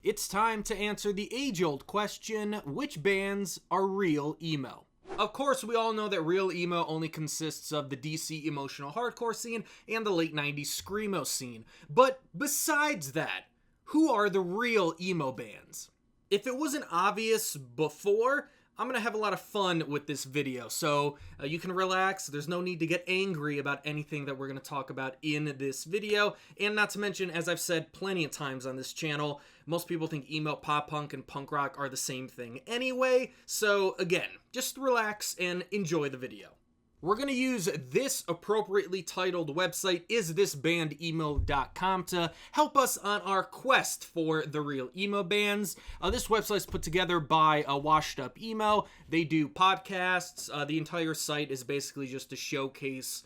It's time to answer the age-old question, which bands are real emo? Of course, we all know that real emo only consists of the DC emotional hardcore scene and the late 90s screamo scene. But besides that, who are the real emo bands? If it wasn't obvious before, I'm going to have a lot of fun with this video, so you can relax. There's no need to get angry about anything that we're going to talk about in this video. And not to mention, as I've said plenty of times on this channel, most people think emo, pop punk, and punk rock are the same thing anyway. So again, just relax and enjoy the video. We're going to use this appropriately titled website, isthisbandemo.com, to help us on our quest for the real emo bands. This website is put together by Washed Up Emo. They do podcasts. The entire site is basically just to showcase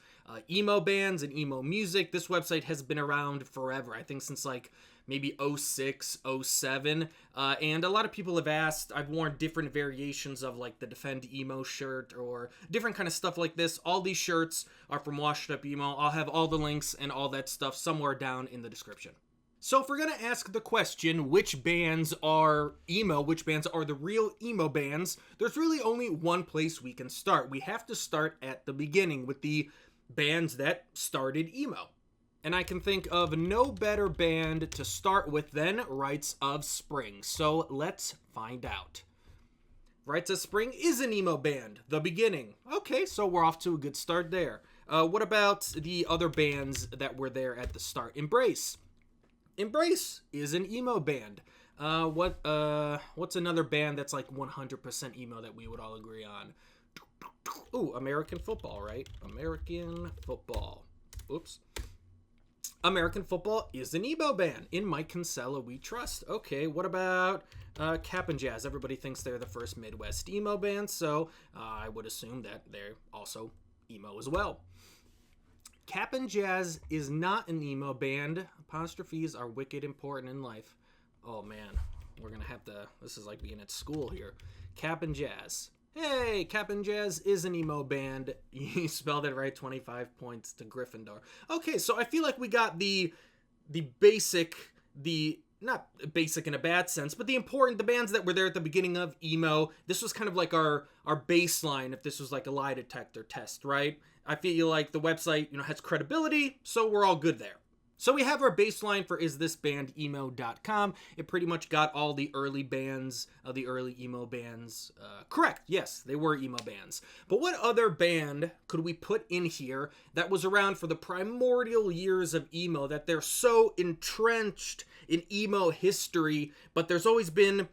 emo bands and emo music. This website has been around forever, I think since like maybe 06, 07, and a lot of people have asked. I've worn different variations of like the Defend Emo shirt or different kind of stuff like this. All these shirts are from Washed Up Emo. I'll have all the links and all that stuff somewhere down in the description. So if we're going to ask the question, which bands are emo, which bands are the real emo bands, there's really only one place we can start. We have to start at the beginning with the bands that started emo. And I can think of no better band to start with than Rites of Spring. So let's find out. Rites of Spring is an emo band, the beginning. Okay, so we're off to a good start there. What about the other bands that were there at the start? Embrace. Embrace is an emo band. What's another band that's like 100% emo that we would all agree on? Ooh, American Football, right? American Football. Oops. American Football is an emo band. In Mike Kinsella, we trust. Okay, what about Cap and Jazz? Everybody thinks they're the first Midwest emo band, so I would assume that they're also emo as well. Cap and Jazz is not an emo band. Apostrophes are wicked important in life. Oh man, we're gonna have to, this is like being at school here. Cap and Jazz. Hey, Cap and Jazz is an emo band. You spelled it right, 25 points to Gryffindor. Okay, so I feel like we got the basic, not basic in a bad sense, but the bands that were there at the beginning of emo. This was kind of like our baseline if this was like a lie detector test, right? I feel like the website, has credibility, so we're all good there. So we have our baseline for isthisbandemo.com. It pretty much got all the early bands, the early emo bands, correct. Yes, they were emo bands. But what other band could we put in here that was around for the primordial years of emo, that they're so entrenched in emo history, but there's always been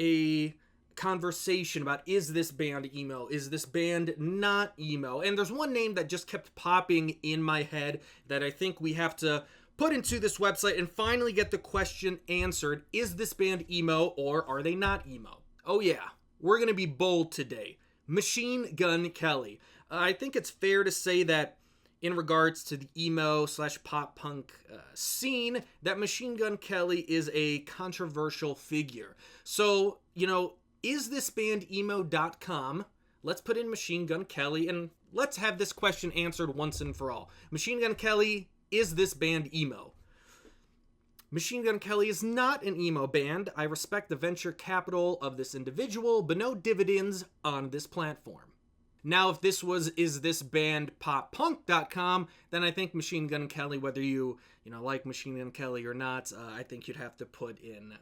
a conversation about, is this band emo? Is this band not emo? And there's one name that just kept popping in my head that I think we have to put into this website and finally get the question answered. Is this band emo or are they not emo? Oh yeah, we're going to be bold today. Machine Gun Kelly. I think it's fair to say that in regards to the emo/pop punk scene, that Machine Gun Kelly is a controversial figure. So, isthisbandemo.com. Let's put in Machine Gun Kelly and let's have this question answered once and for all. Machine Gun Kelly, is this band emo? Machine Gun Kelly is not an emo band. I respect the venture capital of this individual, but no dividends on this platform. Now, if this was isthisbandpoppunk.com, then I think Machine Gun Kelly, whether you like Machine Gun Kelly or not, I think you'd have to put in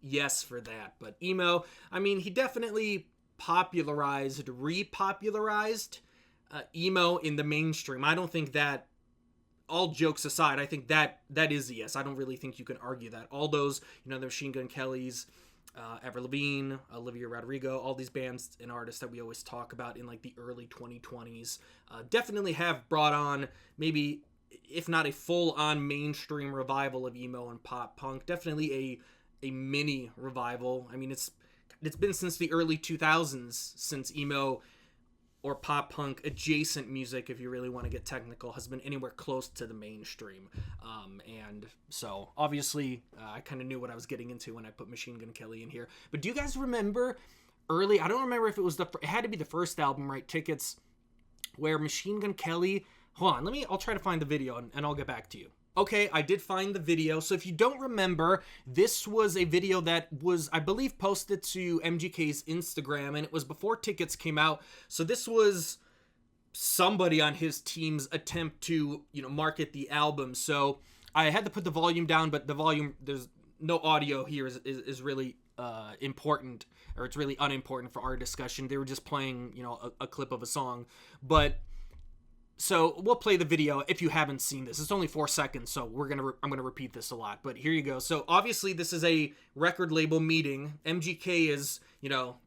yes for that. But emo, he definitely repopularized emo in the mainstream. I don't think that, all jokes aside, I think that is a yes. I don't really think you can argue that. All those, the Machine Gun Kellys, Avril Lavigne, Olivia Rodrigo, all these bands and artists that we always talk about in like the early 2020s, definitely have brought on maybe, if not a full-on mainstream revival of emo and pop punk, definitely a mini revival. It's been since the early 2000s since emo or pop punk adjacent music, if you really want to get technical, has been anywhere close to the mainstream. And so obviously I kind of knew what I was getting into when I put Machine Gun Kelly in here. But do you guys remember I don't remember if it was it had to be the first album, right? Tickets, where Machine Gun Kelly, hold on, I'll try to find the video and I'll get back to you. Okay, I did find the video. So if you don't remember, this was a video that was, I believe, posted to MGK's Instagram, and it was before tickets came out. So this was somebody on his team's attempt to, market the album. So I had to put the volume down, but the volume, there's no audio here is really important, or it's really unimportant for our discussion. They were just playing, a clip of a song. But so we'll play the video if you haven't seen this. It's only 4 seconds, so I'm gonna repeat this a lot. But here you go. So obviously this is a record label meeting. MGK is,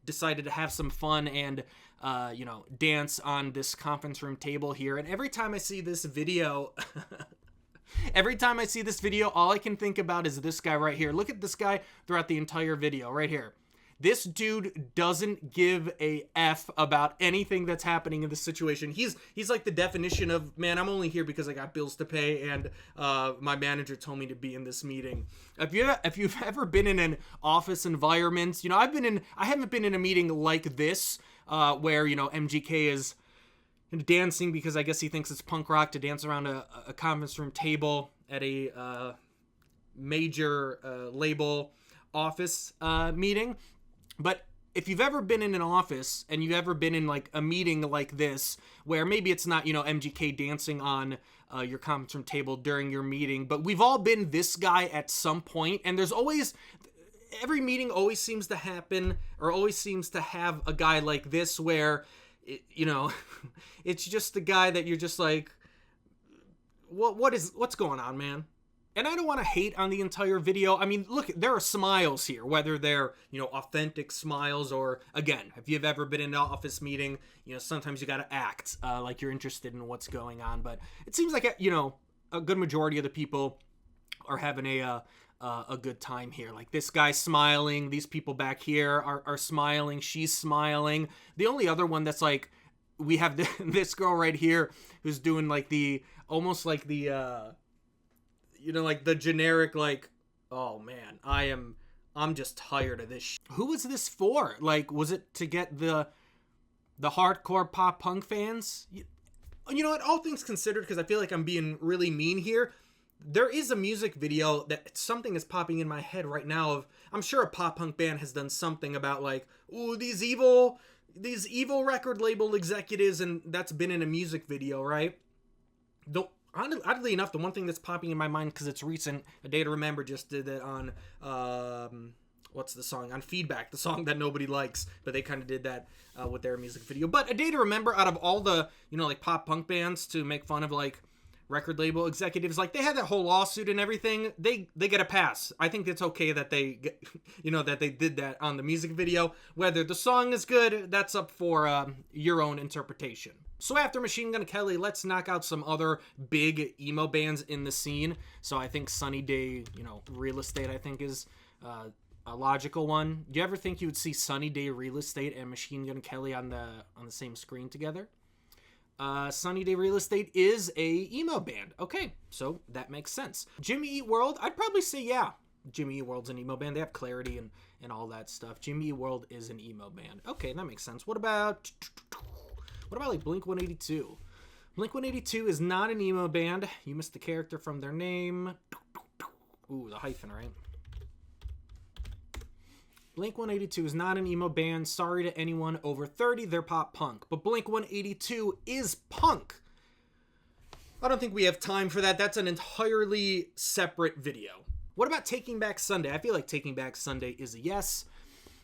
decided to have some fun and dance on this conference room table here. And every time I see this video, all I can think about is this guy right here. Look at this guy throughout the entire video right here. This dude doesn't give a F about anything that's happening in this situation. He's like the definition of, man, I'm only here because I got bills to pay and my manager told me to be in this meeting. If you've ever been in an office environment, I haven't been in a meeting like this where, MGK is dancing because I guess he thinks it's punk rock to dance around a conference room table at a major label office meeting. But if you've ever been in an office and you've ever been in like a meeting like this, where maybe it's not, MGK dancing on your conference room table during your meeting, but we've all been this guy at some point, and every meeting always seems to happen, or always seems to have a guy like this where, it's just the guy that you're just like, what's going on, man? And I don't want to hate on the entire video. I mean, look, there are smiles here, whether they're, authentic smiles or, again, if you've ever been in an office meeting, sometimes you got to act like you're interested in what's going on. But it seems like, a good majority of the people are having a good time here. Like this guy's smiling. These people back here are smiling. She's smiling. The only other one that's like, we have this girl right here who's doing like almost like the generic, like, oh man, I'm just tired of this Who was this for? Like, was it to get the hardcore pop punk fans? You know what, all things considered, because I feel like I'm being really mean here, there is a music video that something is popping in my head right now of, I'm sure a pop punk band has done something about like, ooh, these evil record label executives, and that's been in a music video, right? Oddly enough, the one thing that's popping in my mind, because it's recent, A Day to Remember just did that on, what's the song? On Feedback, the song that nobody likes, but they kind of did that with their music video. But A Day to Remember, out of all the, like pop punk bands to make fun of like record label executives, like they had that whole lawsuit and everything, they get a pass. I think it's okay that they get, that they did that on the music video. Whether the song is good, that's up for your own interpretation. So after Machine Gun Kelly, let's knock out some other big emo bands in the scene. So I think Sunny Day, Real Estate, I think is a logical one. Do you ever think you would see Sunny Day Real Estate and Machine Gun Kelly on the same screen together? Sunny Day Real Estate is a emo band. Okay, so that makes sense. Jimmy Eat World, I'd probably say yeah. Jimmy Eat World's an emo band. They have Clarity and all that stuff. Jimmy Eat World is an emo band. Okay, that makes sense. What about like Blink-182? Blink-182 is not an emo band. You missed the character from their name. Ooh, the hyphen, right? Blink-182 is not an emo band. Sorry to anyone over 30, they're pop punk. But Blink-182 is punk. I don't think we have time for that. That's an entirely separate video. What about Taking Back Sunday? I feel like Taking Back Sunday is a yes.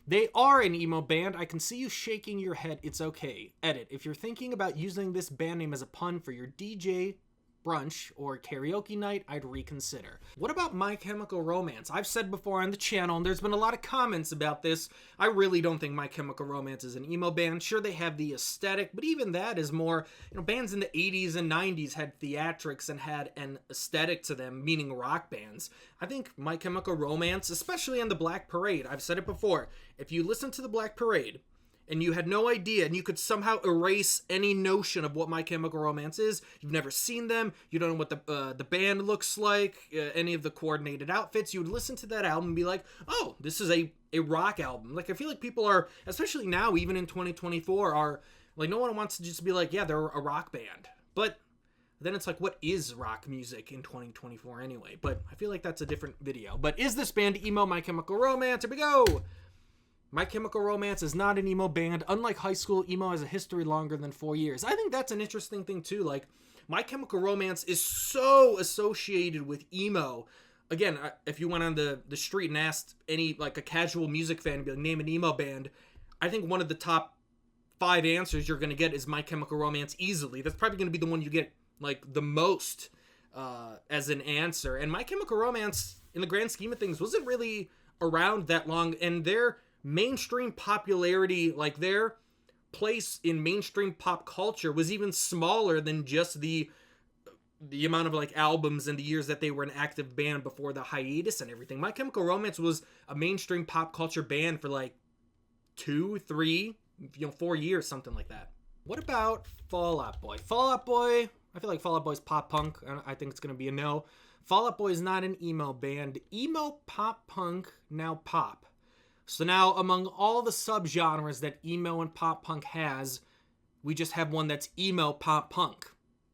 They are an emo band. I can see you shaking your head. It's okay. Edit. If you're thinking about using this band name as a pun for your DJ brunch or karaoke night, I'd reconsider. What about My Chemical Romance? I've said before on the channel, and there's been a lot of comments about this, I really don't think My Chemical Romance is an emo band. Sure, they have the aesthetic, but even that is more, bands in the 80s and 90s had theatrics and had an aesthetic to them, meaning rock bands. I think My Chemical Romance, especially on the Black Parade, I've said it before, if you listen to the Black Parade, and you had no idea, and you could somehow erase any notion of what My Chemical Romance is, you've never seen them, you don't know what the band looks like, any of the coordinated outfits, you would listen to that album and be like, oh, this is a rock album. Like, I feel like people are, especially now, even in 2024, are, like, no one wants to just be like, yeah, they're a rock band. But then it's like, what is rock music in 2024 anyway? But I feel like that's a different video. But is this band emo? My Chemical Romance. Here we go. My Chemical Romance is not an emo band. Unlike high school, emo has a history longer than 4 years. I think that's an interesting thing too. Like, My Chemical Romance is so associated with emo. Again, if you went on the street and asked any, like, a casual music fan, be like, name an emo band, I think one of the top 5 answers you're going to get is My Chemical Romance easily. That's probably going to be the one you get, like, the most as an answer. And My Chemical Romance, in the grand scheme of things, wasn't really around that long, and their mainstream popularity, like their place in mainstream pop culture, was even smaller than just the amount of like albums and the years that they were an active band before the hiatus and everything. My Chemical Romance was a mainstream pop culture band for like 2, 3, 4 years, something like that. What about Fall Out Boy? Fall Out Boy, I feel like Fall Out Boy's pop punk. I think it's going to be a no. Fall Out Boy is not an emo band. Emo, pop punk, now pop. So now, among all the subgenres that emo and pop punk has, we just have one that's emo pop punk.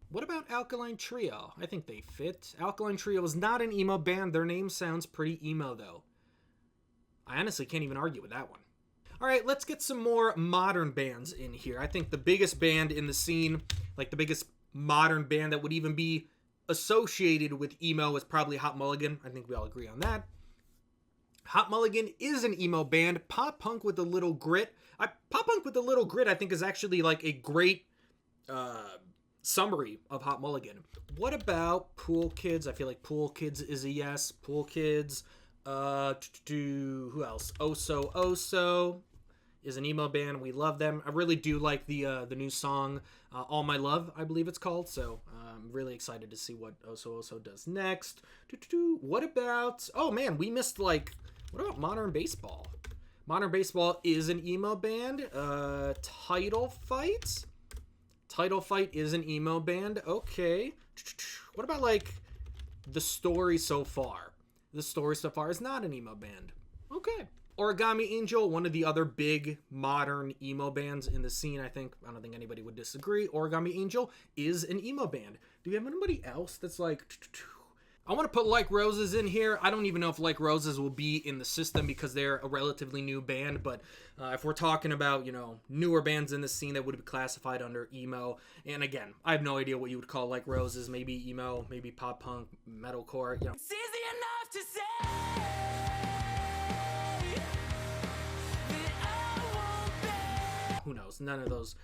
What about Alkaline Trio? I think they fit. Alkaline Trio is not an emo band. Their name sounds pretty emo, though. I honestly can't even argue with that one. All right, let's get some more modern bands in here. I think the biggest band in the scene, like the biggest modern band that would even be associated with emo, is probably Hot Mulligan. I think we all agree on that. Hot Mulligan is an emo band, pop punk with a little grit. Pop punk with a little grit, I think, is actually like a great summary of Hot Mulligan. What about Pool Kids? I feel like Pool Kids is a yes. Pool Kids. Who else? Oso Oso is an emo band. We love them. I really do like the new song, All My Love, I believe it's called. So I'm really excited to see what Oso Oso does next. What about... Oh, man, we missed like... What about Modern Baseball? Modern Baseball is an emo band. Title Fight? Title Fight is an emo band. Okay. What about like The Story So Far? The Story So Far is not an emo band. Okay. Origami Angel, one of the other big modern emo bands in the scene, I don't think anybody would disagree. Origami Angel is an emo band. Do we have anybody else that's like... I want to put Like Roses in here. I don't even know if Like Roses will be in the system because they're a relatively new band, but if we're talking about, newer bands in the scene that would be classified under emo, and again, I have no idea what you would call Like Roses, maybe emo, maybe pop punk, metalcore, It's easy enough to say that I won't be. Who knows? None of those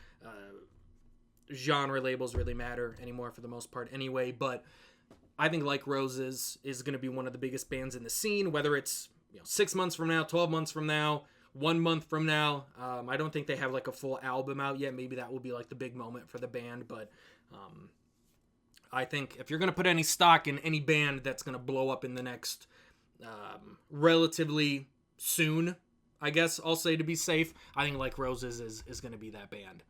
genre labels really matter anymore for the most part anyway, but I think Like Roses is going to be one of the biggest bands in the scene, whether it's 6 months from now, 12 months from now, 1 month from now. I don't think they have like a full album out yet. Maybe that will be like the big moment for the band, but I think if you're going to put any stock in any band that's going to blow up in the next relatively soon, I guess I'll say to be safe, I think Like Roses is going to be that band.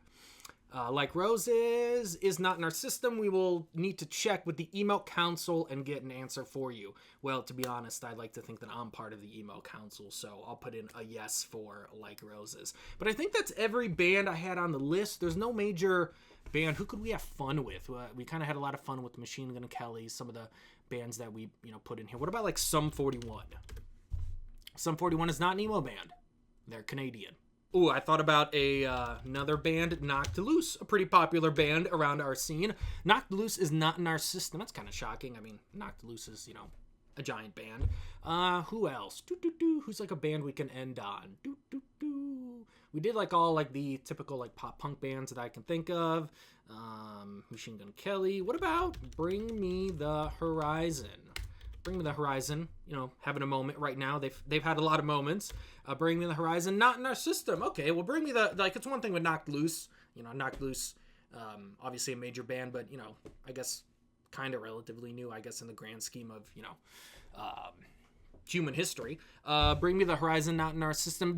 Like Roses is not in our system. We will need to check with the email council and get an answer for you. Well, to be honest, I'd like to think that I'm part of the email council, so I'll put in a yes for Like Roses. But I think that's every band I had on the list. There's no major band. Who could we have fun with? We kind of had a lot of fun with Machine Gun Kelly, some of the bands that we put in here. What about like Sum 41? Sum 41 is not an emo band. They're Canadian. Ooh, I thought about another band, Knocked Loose, a pretty popular band around our scene. Knocked Loose is not in our system. That's kind of shocking. I mean, Knocked Loose is, a giant band. Who else? Who's like a band we can end on? We did like all like the typical like pop punk bands that I can think of. Machine Gun Kelly. What about Bring Me the Horizon? Bring Me the Horizon, having a moment right now. They've had a lot of moments. Bring Me the Horizon, not in our system. Okay, well, Bring Me it's one thing with Knocked Loose. Knocked Loose, obviously a major band, but, I guess kind of relatively new, I guess, in the grand scheme of, human history. Bring Me the Horizon, not in our system.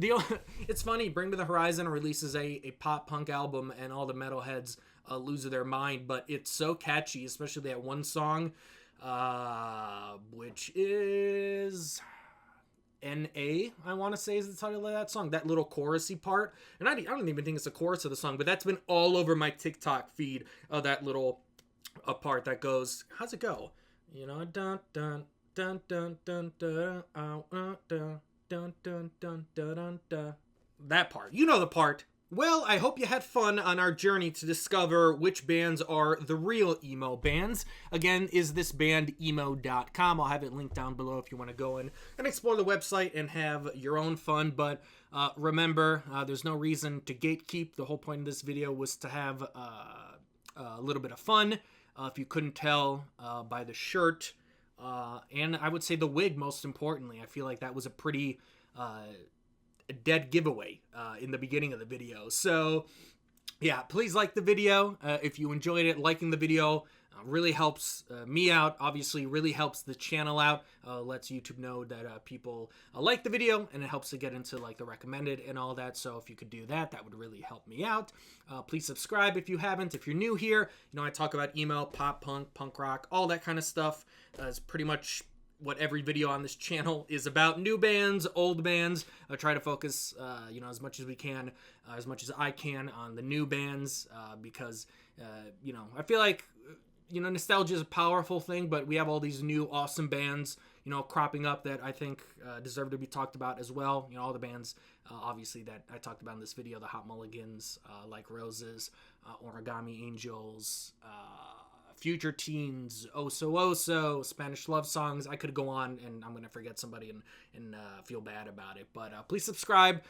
It's funny, Bring Me the Horizon releases a pop punk album and all the metalheads lose their mind, but it's so catchy, especially that one song, which is N.A., I want to say is the title of that song. That little chorusy part. And I don't even think it's a chorus of the song, but that's been all over my TikTok feed of that little a part that goes, how's it go? You know, dun dun dun dun dun dun dun dun dun dun dun dun dun. That part. You know the part. Well, I hope you had fun on our journey to discover which bands are the real emo bands. Again, is this band emo.com. I'll have it linked down below if you want to go in and explore the website and have your own fun. But remember, there's no reason to gatekeep. The whole point of this video was to have a little bit of fun. If you couldn't tell by the shirt, and I would say the wig, most importantly. I feel like that was a pretty dead giveaway in the beginning of the video. So yeah, please like the video if you enjoyed it. Liking the video really helps me out, obviously really helps the channel out, lets YouTube know that people like the video, and it helps to get into like the recommended and all that. So if you could do that, that would really help me out. Please subscribe if you haven't. If you're new here, you know I talk about emo, pop punk, punk rock, all that kind of stuff. It's pretty much what every video on this channel is about. New bands, old bands. I try to focus, you know, as much as we can, as much as I can on the new bands, because, you know, I feel like, you know, nostalgia is a powerful thing, but we have all these new awesome bands, you know, cropping up that I think deserve to be talked about as well. You know, all the bands, obviously, that I talked about in this video, the Hot Mulligans, Like Roses, Origami Angels, Future Teens, Oso, Spanish Love Songs. I could go on, and I'm going to forget somebody and feel bad about it. But please subscribe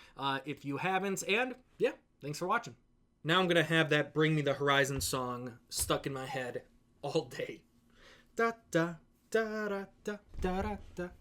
if you haven't. And yeah, thanks for watching. Now I'm going to have that Bring Me the Horizon song stuck in my head all day. Da da da da da da da da.